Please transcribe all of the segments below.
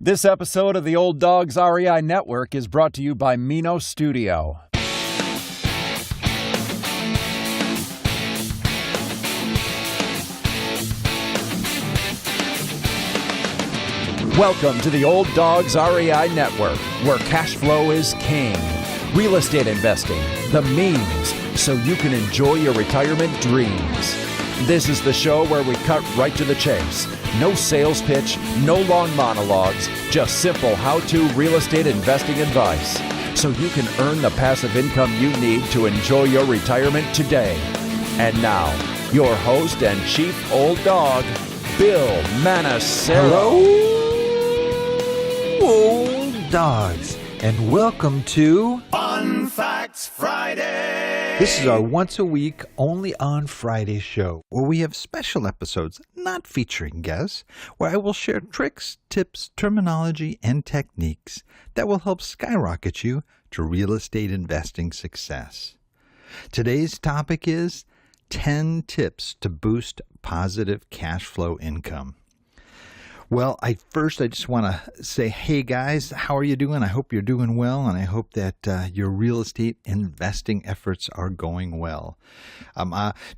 This episode of the Old Dogs REI Network is brought to you by Mino Studio. Welcome to the Old Dogs REI Network, where cash flow is king. Real estate investing, the means, so you can enjoy your retirement dreams. This is the show where we cut right to the chase. No sales pitch, no long monologues, just simple how-to real estate investing advice, so you can earn the passive income you need to enjoy your retirement today. And now, your host and chief old dog, Bill Manassero. Hello, old dogs, and welcome to Fun Facts Friday. This is our once-a-week, only on Friday show, where we have special episodes, not featuring guests, where I will share tricks, tips, terminology, and techniques that will help skyrocket you to real estate investing success. Today's topic is 10 tips to boost positive cash flow income. Well, I just want to say, hey guys, how are you doing? I hope you're doing well, and I hope that your real estate investing efforts are going well.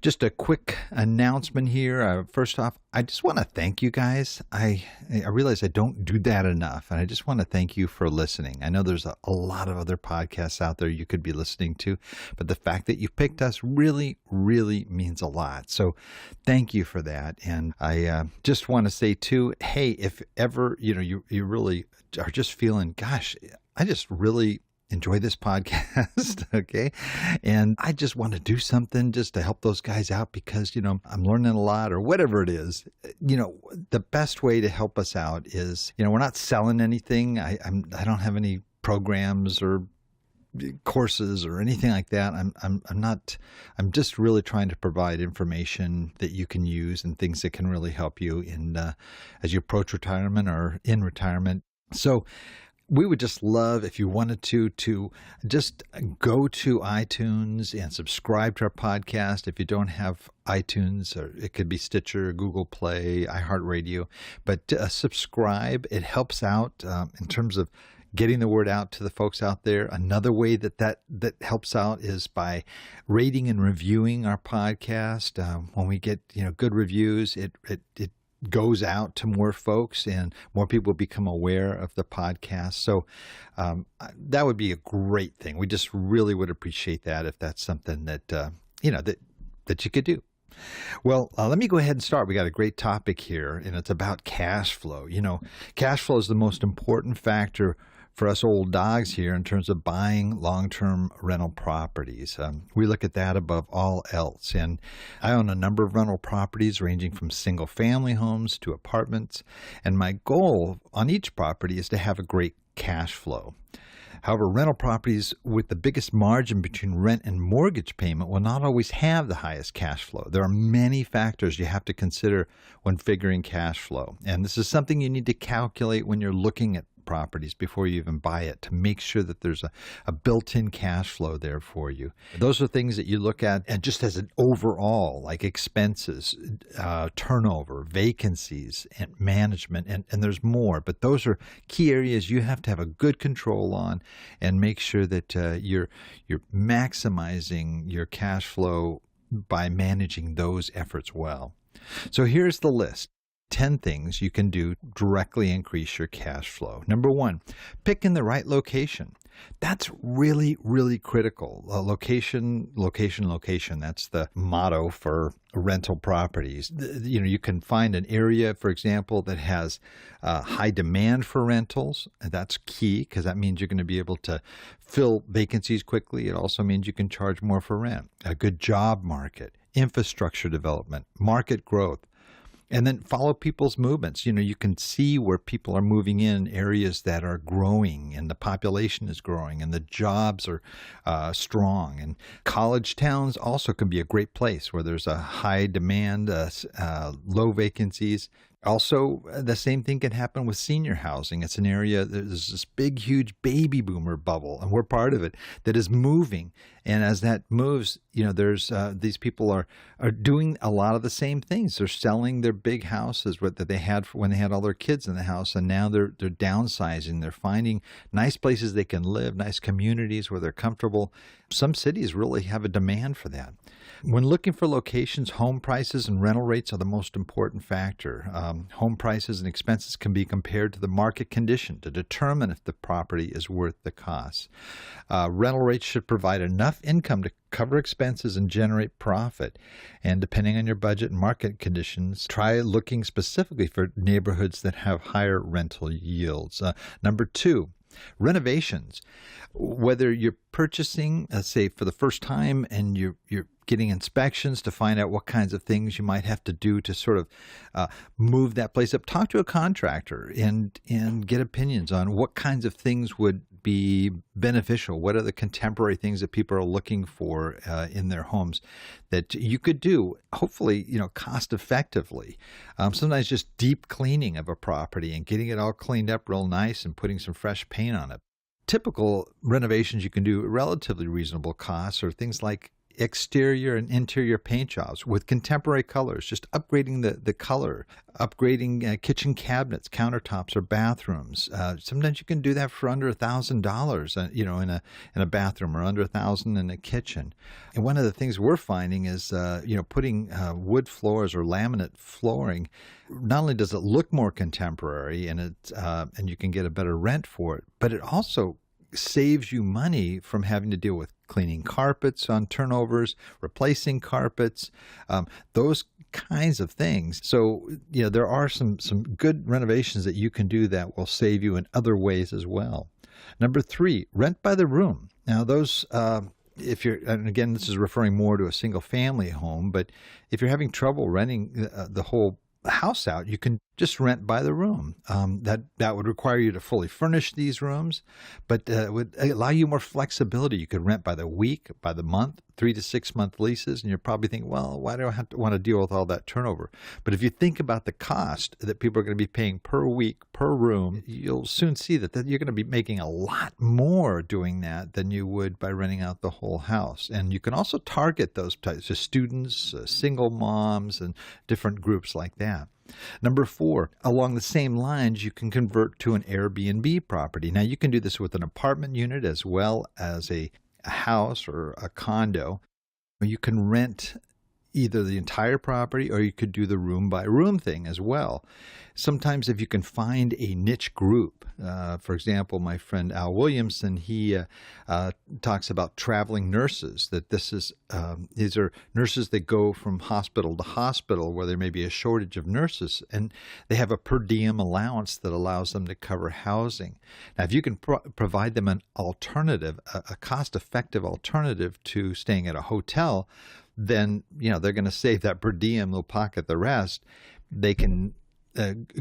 Just a quick announcement here. First off, I just want to thank you guys. I realize I don't do that enough, and I just want to thank you for listening. I know there's a lot of other podcasts out there you could be listening to, but the fact that you picked us really, really means a lot. So thank you for that. And I just want to say too, hey, if ever, you really are just feeling, gosh, I just really enjoy this podcast, okay? And I just want to do something just to help those guys out because, I'm learning a lot or whatever it is. The best way to help us out is, we're not selling anything. I don't have any programs or courses or anything like that. I'm just really trying to provide information that you can use and things that can really help you as you approach retirement or in retirement. So we would just love if you wanted to just go to iTunes and subscribe to our podcast. If you don't have iTunes, or it could be Stitcher, Google Play, iHeartRadio, but subscribe. It helps out in terms of getting the word out to the folks out there. Another way that helps out is by rating and reviewing our podcast. When we get good reviews, it goes out to more folks and more people become aware of the podcast. So that would be a great thing. We just really would appreciate that if that's something that that you could do. Well, let me go ahead and start. We got a great topic here, and it's about cash flow. Cash flow is the most important factor for us old dogs here in terms of buying long-term rental properties. We look at that above all else. And I own a number of rental properties ranging from single-family homes to apartments. And my goal on each property is to have a great cash flow. However, rental properties with the biggest margin between rent and mortgage payment will not always have the highest cash flow. There are many factors you have to consider when figuring cash flow. And this is something you need to calculate when you're looking at properties before you even buy it to make sure that there's a built-in cash flow there for you. Those are things that you look at and just as an overall, like expenses, turnover, vacancies, and management, and there's more. But those are key areas you have to have a good control on and make sure that you're maximizing your cash flow by managing those efforts well. So here's the list. 10 things you can do directly increase your cash flow. Number one, picking the right location. That's really, really critical. Location. That's the motto for rental properties. You can find an area, for example, that has high demand for rentals. And that's key because that means you're going to be able to fill vacancies quickly. It also means you can charge more for rent. A good job market, infrastructure development, market growth. And then follow people's movements. You can see where people are moving in areas that are growing and the population is growing and the jobs are strong. And college towns also can be a great place where there's a high demand, low vacancies. Also, the same thing can happen with senior housing. It's an area, there's this big, huge baby boomer bubble, and we're part of it, that is moving. And as that moves, there's these people are doing a lot of the same things. They're selling their big houses that they had when they had all their kids in the house, and now they're downsizing. They're finding nice places they can live, nice communities where they're comfortable. Some cities really have a demand for that. When looking for locations, home prices and rental rates are the most important factor. Home prices and expenses can be compared to the market condition to determine if the property is worth the cost. Rental rates should provide enough income to cover expenses and generate profit. And depending on your budget and market conditions, try looking specifically for neighborhoods that have higher rental yields. Number 2, renovations. Whether you're purchasing, say, for the first time and you're getting inspections to find out what kinds of things you might have to do to sort of move that place up, talk to a contractor and get opinions on what kinds of things would be beneficial. What are the contemporary things that people are looking for in their homes that you could do, hopefully, cost effectively. Sometimes just deep cleaning of a property and getting it all cleaned up real nice and putting some fresh paint on it. Typical renovations you can do at relatively reasonable costs are things like exterior and interior paint jobs with contemporary colors, just upgrading the color, upgrading kitchen cabinets, countertops, or bathrooms. Sometimes you can do that for under $1,000, in a bathroom, or under $1,000 in a kitchen. And one of the things we're finding is, putting wood floors or laminate flooring. Not only does it look more contemporary, and you can get a better rent for it, but it also saves you money from having to deal with cleaning carpets on turnovers, replacing carpets, those kinds of things. So, there are some good renovations that you can do that will save you in other ways as well. Number 3, rent by the room. Now, those, and again, this is referring more to a single family home, but if you're having trouble renting the whole house out, you can just rent by the room. That would require you to fully furnish these rooms, but would allow you more flexibility. You could rent by the week, by the month, 3 to 6 month leases, and you're probably thinking, well, why do I want to deal with all that turnover? But if you think about the cost that people are going to be paying per week, per room, you'll soon see that you're going to be making a lot more doing that than you would by renting out the whole house. And you can also target those types of students, single moms, and different groups like that. Number 4, along the same lines, you can convert to an Airbnb property. Now, you can do this with an apartment unit as well as a house or a condo. You can rent either the entire property, or you could do the room by room thing as well. Sometimes if you can find a niche group, for example, my friend Al Williamson, he talks about traveling nurses, that these are nurses that go from hospital to hospital where there may be a shortage of nurses, and they have a per diem allowance that allows them to cover housing. Now, if you can provide them an alternative, a cost-effective alternative to staying at a hotel, then they're going to save that per diem, they'll pocket the rest. They can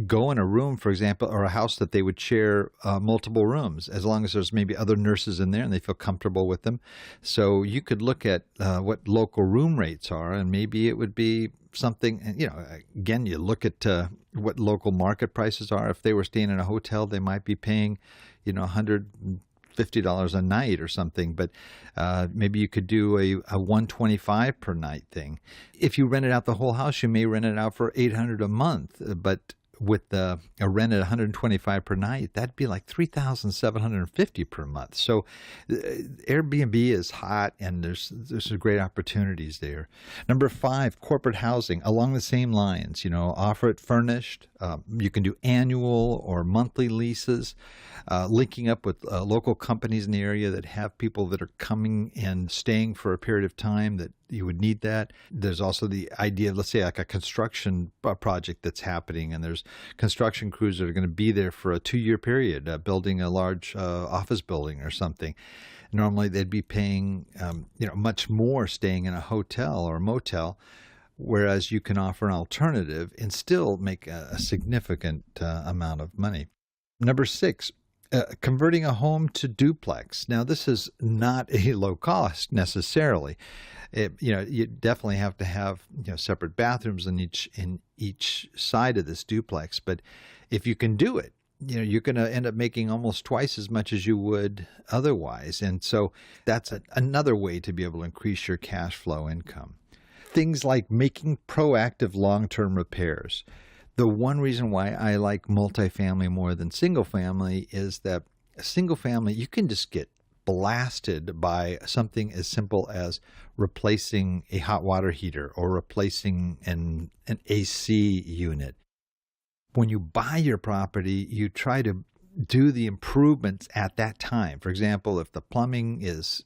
go in a room, for example, or a house that they would share multiple rooms, as long as there's maybe other nurses in there and they feel comfortable with them. So you could look at what local room rates are, and maybe it would be something, again, you look at what local market prices are. If they were staying in a hotel, they might be paying, $150 a night or something, but maybe you could do a $125 per night thing. If you rented out the whole house, you may rent it out for $800 a month, but with a rent at $125 per night, that'd be like $3,750 per month. So Airbnb is hot, and there's some great opportunities there. Number 5, corporate housing. Along the same lines, offer it furnished. You can do annual or monthly leases, linking up with local companies in the area that have people that are coming and staying for a period of time that you would need that. There's also the idea of, let's say, like a construction project that's happening, and there's construction crews that are going to be there for a 2-year period, building a large office building or something. Normally, they'd be paying, much more staying in a hotel or a motel, whereas you can offer an alternative and still make a significant amount of money. Number 6, converting a home to duplex. Now, this is not a low cost necessarily. You definitely have to have separate bathrooms in each side of this duplex. But if you can do it, you're going to end up making almost twice as much as you would otherwise. And so that's another way to be able to increase your cash flow income. Things like making proactive long-term repairs. The one reason why I like multifamily more than single family is that single family, you can just get blasted by something as simple as replacing a hot water heater or replacing an AC unit. When you buy your property, you try to do the improvements at that time. For example, if the plumbing is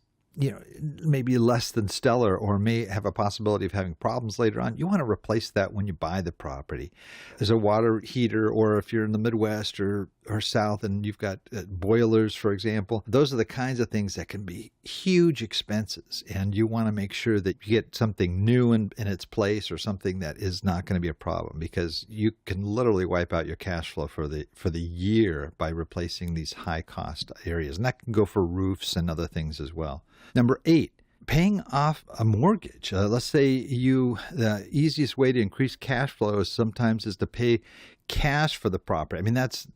maybe less than stellar or may have a possibility of having problems later on, you want to replace that when you buy the property. There's a water heater, or if you're in the Midwest or South and you've got boilers, for example, those are the kinds of things that can be huge expenses. And you want to make sure that you get something new in its place, or something that is not going to be a problem, because you can literally wipe out your cash flow for the year by replacing these high cost areas. And that can go for roofs and other things as well. Number 8, paying off a mortgage. Let's say the easiest way to increase cash flow is to pay cash for the property. I mean, that's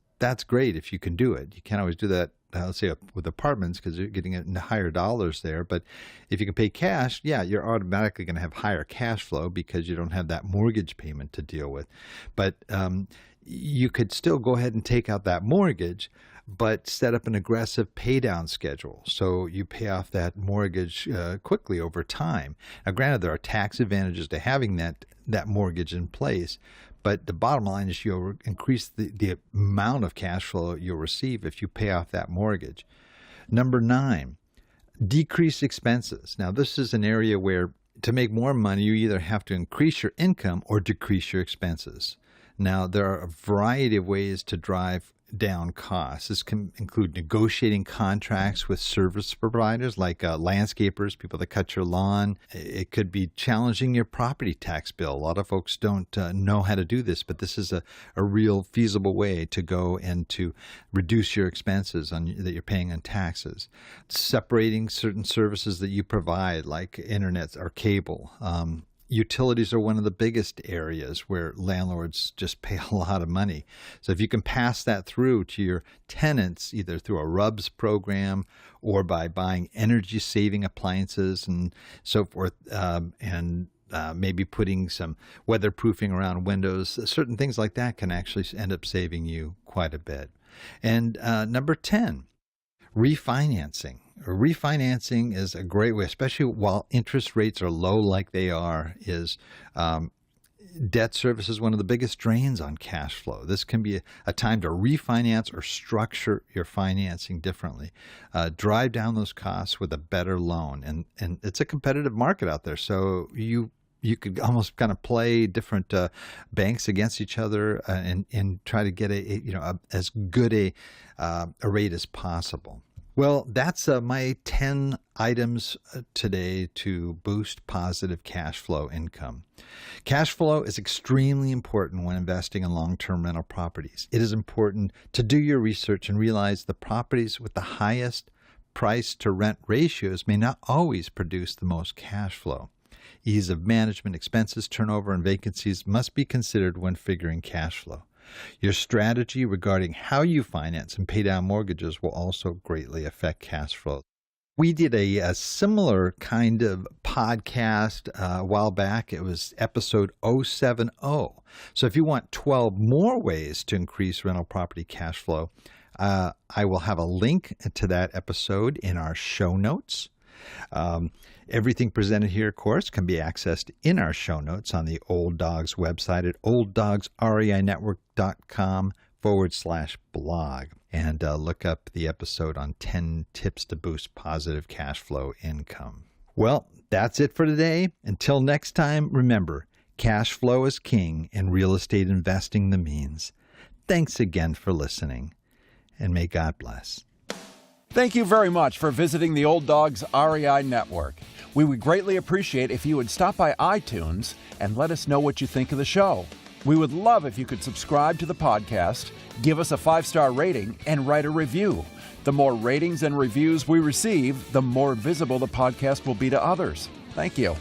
great if you can do it. You can't always do that, let's say, with apartments, because you're getting it in higher dollars there. But if you can pay cash, you're automatically going to have higher cash flow because you don't have that mortgage payment to deal with. But you could still go ahead and take out that mortgage, but set up an aggressive pay down schedule so you pay off that mortgage quickly over time. Now, granted, there are tax advantages to having that mortgage in place, but the bottom line is you'll increase the amount of cash flow you'll receive if you pay off that mortgage. Number 9, decrease expenses. Now, this is an area where to make more money, you either have to increase your income or decrease your expenses. Now, there are a variety of ways to drive down costs. This can include negotiating contracts with service providers like landscapers, people that cut your lawn. It could be challenging your property tax bill. A lot of folks don't know how to do this, but this is a real feasible way to go and to reduce your expenses that you're paying on taxes. Separating certain services that you provide, like internet or cable. Utilities are one of the biggest areas where landlords just pay a lot of money. So if you can pass that through to your tenants, either through a RUBS program or by buying energy-saving appliances and so forth, and maybe putting some weatherproofing around windows, certain things like that can actually end up saving you quite a bit. And number 10, refinancing. Refinancing is a great way, especially while interest rates are low like they are, debt service is one of the biggest drains on cash flow. This can be a time to refinance or structure your financing differently. Drive down those costs with a better loan. And it's a competitive market out there, so you could almost kind of play different banks against each other and try to get as good a rate as possible. Well, that's my 10 items today to boost positive cash flow income. Cash flow is extremely important when investing in long-term rental properties. It is important to do your research and realize the properties with the highest price to rent ratios may not always produce the most cash flow. Ease of management, expenses, turnover, and vacancies must be considered when figuring cash flow. Your strategy regarding how you finance and pay down mortgages will also greatly affect cash flow. We did a similar kind of podcast a while back. It was episode 070. So if you want 12 more ways to increase rental property cash flow, I will have a link to that episode in our show notes. Everything presented here, of course, can be accessed in our show notes on the Old Dogs website at olddogsreinetwork.com/blog. And look up the episode on 10 tips to boost positive cash flow income. Well, that's it for today. Until next time, remember, cash flow is king and real estate investing the means. Thanks again for listening, and may God bless. Thank you very much for visiting the Old Dogs REI Network. We would greatly appreciate if you would stop by iTunes and let us know what you think of the show. We would love if you could subscribe to the podcast, give us a 5-star rating, and write a review. The more ratings and reviews we receive, the more visible the podcast will be to others. Thank you.